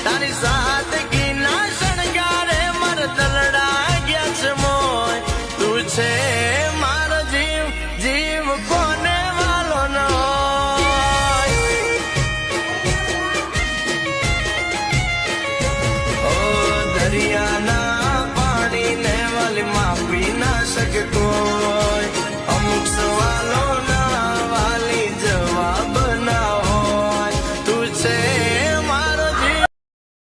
તારી સાદગી ના શણગારે માર દલડા ગયા છે મોય તું છે મારો જીવ જીવ કોને વાલો ન દરિયાના પાણીને વાલી માપી ના શકે